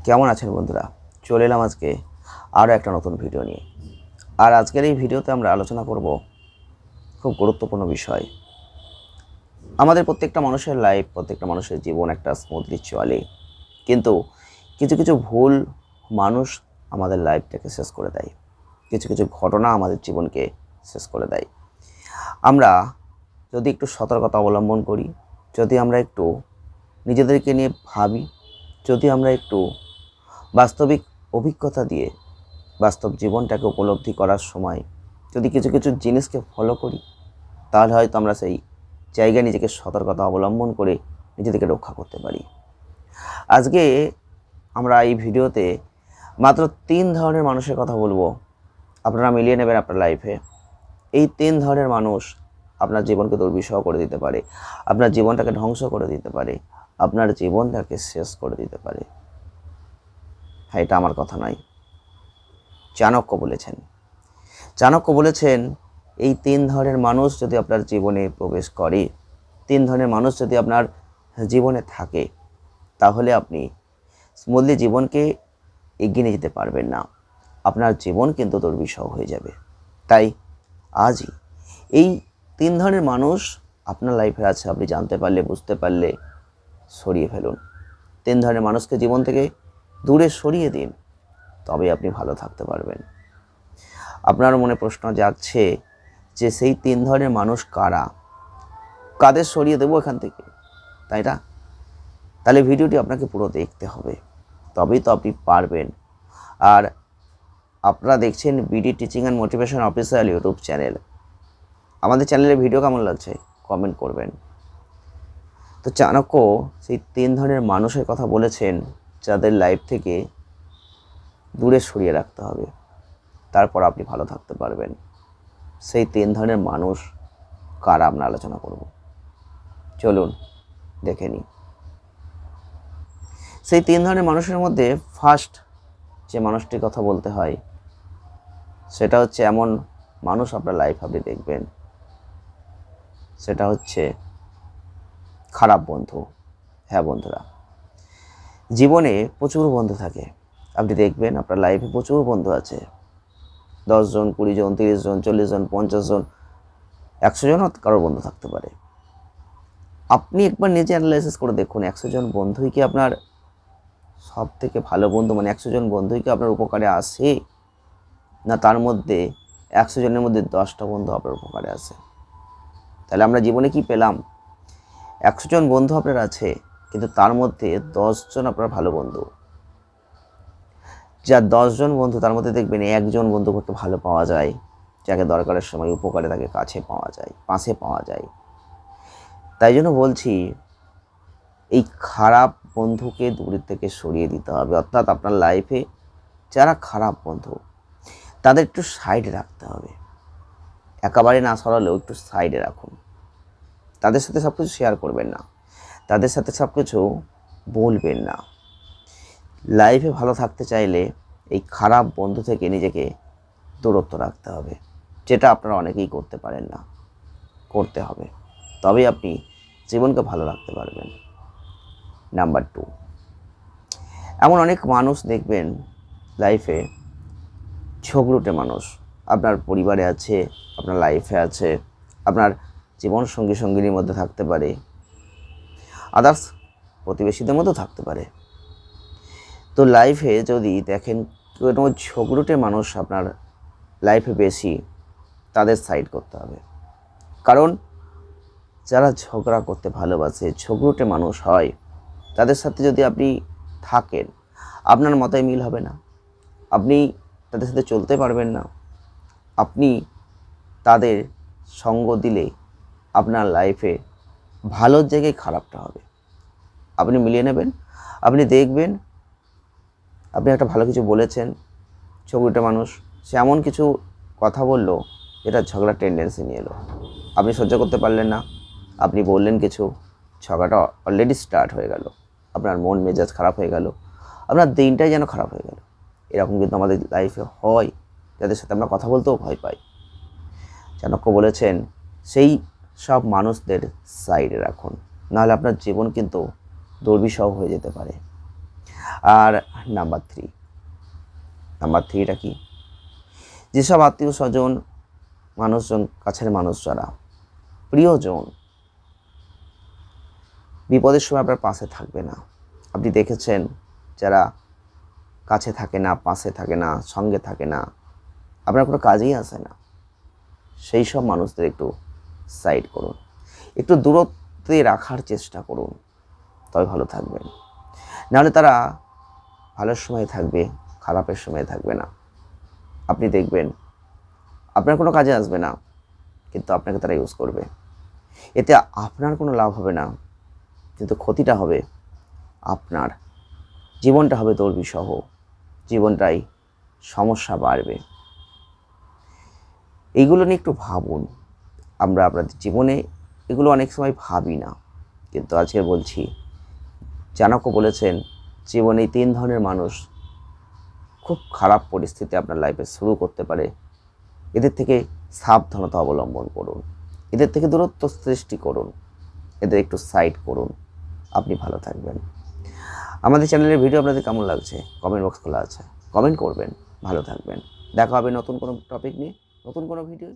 কেমন আছেন বন্ধুরা? চলে এলাম আজকে আরও একটা নতুন ভিডিও নিয়ে। আর আজকের এই ভিডিওতে আমরা আলোচনা করব খুব গুরুত্বপূর্ণ বিষয়। আমাদের প্রত্যেকটা মানুষের লাইফ, প্রত্যেকটা মানুষের জীবন একটা স্মুথলি চলে, কিন্তু কিছু কিছু ভুল মানুষ আমাদের লাইফটাকে শেষ করে দেয়। কিছু কিছু ঘটনা আমাদের জীবনকে শেষ করে দেয়। আমরা যদি একটু সতর্কতা অবলম্বন করি, যদি আমরা একটু নিজেদেরকে নিয়ে ভাবি, যদি আমরা একটু বাস্তবিক অভিজ্ঞতা দিয়ে বাস্তব জীবনটাকে উপলব্ধি করার সময় যদি কিছু কিছু জিনিসকে ফলো করি, তাহলে হয়তো আমরা সেই জায়গায় নিজেকে সতর্কতা অবলম্বন করে নিজেদেরকে রক্ষা করতে পারি। আজকে আমরা এই ভিডিওতে মাত্র 3 ধরনের মানুষের কথা বলবো, আপনারা মিলিয়ে নেবেন আপনার লাইফে। এই 3 ধরনের মানুষ আপনার জীবনকে দুর্বিষহ করে দিতে পারে, আপনার জীবনটাকে ধ্বংস করে দিতে পারে, আপনার জীবনটাকে শেষ করে দিতে পারে। হ্যাঁ, এটা আমার কথা নয়, চাণক্য বলেছেন। চাণক্য বলেছেন এই 3 ধরনের মানুষ যদি আপনার জীবনে প্রবেশ করে, 3 ধরনের মানুষ যদি আপনার জীবনে থাকে, তাহলে আপনি স্মুথলি জীবনকে এগিয়ে নিয়ে যেতে পারবেন না। আপনার জীবন কিন্তু দুর্বিষহ হয়ে যাবে। তাই আজই এই 3 ধরনের মানুষ আপনার লাইফে আছে, আপনি জানতে পারলে, বুঝতে পারলে সরিয়ে ফেলুন। 3 ধরনের মানুষকে জীবন থেকে দূরে সরিয়ে দিন, তবে আপনি ভালো থাকতে পারবেন। আপনার মনে প্রশ্ন জাগছে যে সেই 3 ধরনের মানুষ কারা, কাদের সরিয়ে দেবো এখান থেকে, তাই না? তাহলে ভিডিওটি আপনাকে পুরো দেখতে হবে, তবেই তো আপনি পারবেন। আর আপনারা দেখছেন BD teaching and motivation official YouTube channel. আমাদের চ্যানেলে ভিডিও কেমন লাগছে কমেন্ট করবেন। তো চাণক্য সেই 3 ধরনের মানুষের কথা বলেছেন যাদের লাইফ থেকে দূরে সরিয়ে রাখতে হবে, তারপর আপনি ভালো থাকতে পারবেন। সেই 3 ধরনের মানুষ কারা আমরা আলোচনা করব, চলুন দেখে নিই। সেই 3 ধরনের মানুষের মধ্যে ফার্স্ট যে মানুষটির কথা বলতে হয়, সেটা হচ্ছে এমন মানুষ আপনার লাইফ আপনি দেখবেন, সেটা হচ্ছে খারাপ বন্ধু। হ্যাঁ বন্ধুরা, জীবনে প্রচুর বন্ধু থাকে। আপনি দেখবেন আপনার লাইফে প্রচুর বন্ধু আছে, 10 জন, 20 জন, 30 জন, 40 জন, 50 জন, 100 জনও কারোর বন্ধু থাকতে পারে। আপনি একবার নিজে অ্যানালাইসিস করে দেখুন, 100 জন বন্ধুই কি আপনার সব থেকে ভালো বন্ধু? মানে 100 জন বন্ধুই কি আপনার উপকারে আসে, না তার মধ্যে 100 জনের মধ্যে 10টা বন্ধু আপনার উপকারে আসে? তাহলে আমরা জীবনে কি পেলাম? 100 জন বন্ধু আপনার আছে, কিন্তু তার মধ্যে 10 জন আপনার ভালো বন্ধু। যার 10 জন বন্ধু, তার মধ্যে দেখবেন 1 জন বন্ধু করতে ভালো পাওয়া যায়, যাকে দরকারের সময় উপকারে তাকে কাছে পাওয়া যায়, পাশে পাওয়া যায়। তাই জন্য বলছি, এই খারাপ বন্ধুকে দূর থেকে সরিয়ে দিতে হবে। অর্থাৎ আপনার লাইফে যারা খারাপ বন্ধু, তাদের একটু সাইডে রাখতে হবে। একেবারে না সরালেও একটু সাইডে রাখুন। তাদের সাথে সব কিছু শেয়ার করবেন না, তাদের সাথে সব কিছু বলবেন না। লাইফে ভালো থাকতে চাইলে এই খারাপ বন্ধু থেকে নিজেকে দূরত্ব রাখতে হবে, যেটা আপনারা অনেকেই করতে পারেন না, করতে হবে, তবেই আপনি জীবনকে ভালো রাখতে পারবেন। নাম্বার 2, এমন অনেক মানুষ দেখবেন লাইফে ঝগড়ুটে মানুষ আপনার পরিবারে আছে, আপনার লাইফে আছে, আপনার জীবন সঙ্গী সঙ্গিনীর মধ্যে থাকতে পারে, আদার্স প্রতিবেশীদের মধ্যেও থাকতে পারে। তো লাইফে যদি দেখেন কোনো ঝগড়ুটে মানুষ আপনার লাইফে বেশি, তাদের সাইড করতে হবে। কারণ যারা ঝগড়া করতে ভালোবাসে, ঝগড়ুটে মানুষ হয়, তাদের সাথে যদি আপনি থাকেন, আপনার মতায় মিল হবে না, আপনি তাদের সাথে চলতে পারবেন না, আপনি তাদের সঙ্গ দিলে আপনার লাইফে ভালোর জায়গায় খারাপটা হবে। আপনি মিলিয়ে নেবেন, আপনি দেখবেন আপনি একটা ভালো কিছু বলেছেন, ঝগড়ুটে মানুষ সে এমন কিছু কথা বললো যেটা ঝগড়ার টেন্ডেন্সি নিয়ে এলো, আপনি সহ্য করতে পারলেন না, আপনি বললেন কিছু, ঝগড়াটা অলরেডি স্টার্ট হয়ে গেল, আপনার মন মেজাজ খারাপ হয়ে গেল, আপনার দিনটাই যেন খারাপ হয়ে গেল। এরকম কিন্তু আমাদের লাইফে হয়, যাদের সাথে আমরা কথা বলতেও ভয় পাই। চাণক্য বলেছেন সেই সব মানুষদের সাইডে রাখুন, নাহলে আপনার জীবন কিন্তু দুর্বিষহ হয়ে যেতে পারে। আর নাম্বার 3। নাম্বার 3টা কি? যেসব আত্মীয় স্বজন, মানুষজন, কাছের মানুষ যারা প্রিয়জন বিপদের সময় আপনার পাশে থাকবে না। আপনি দেখেছেন যারা কাছে থাকে না, পাশে থাকে না, সঙ্গে থাকে না, আপনার কোনো কাজেই আসে না, সেই সব মানুষদের একটু সাইড করুন, একটু দূরত্বে রাখার চেষ্টা করুন, তবে ভালো থাকবেন। নাহলে তারা ভালোর সময় থাকবে, খারাপের সময় থাকবে না। আপনি দেখবেন আপনার কোনো কাজে আসবে না, কিন্তু আপনাকে তারা ইউজ করবে। এতে আপনার কোনো লাভ হবে না, কিন্তু ক্ষতিটা হবে আপনার। জীবনটা হবে দুর্বিষহ, জীবনটাই সমস্যা বাড়বে। এইগুলো নিয়ে একটু ভাবুন। আমরা আপনাদের জীবনে এগুলো অনেক সময় ভাবি না, কিন্তু আজকে বলছি, চাণক্য বলেছেন জীবনে 3 ধরনের মানুষ খুব খারাপ পরিস্থিতি আপনার লাইফে শুরু করতে পারে। এদের থেকে সাবধানতা অবলম্বন করুন, এদের থেকে দূরত্ব সৃষ্টি করুন, এদের একটু সাইড করুন, আপনি ভালো থাকবেন। আমাদের চ্যানেলের ভিডিও আপনাদের কেমন লাগছে কমেন্ট বক্স খোলা আছে, কমেন্ট করবেন। ভালো থাকবেন। দেখা হবে নতুন কোনো টপিক নিয়ে, নতুন কোনো ভিডিও।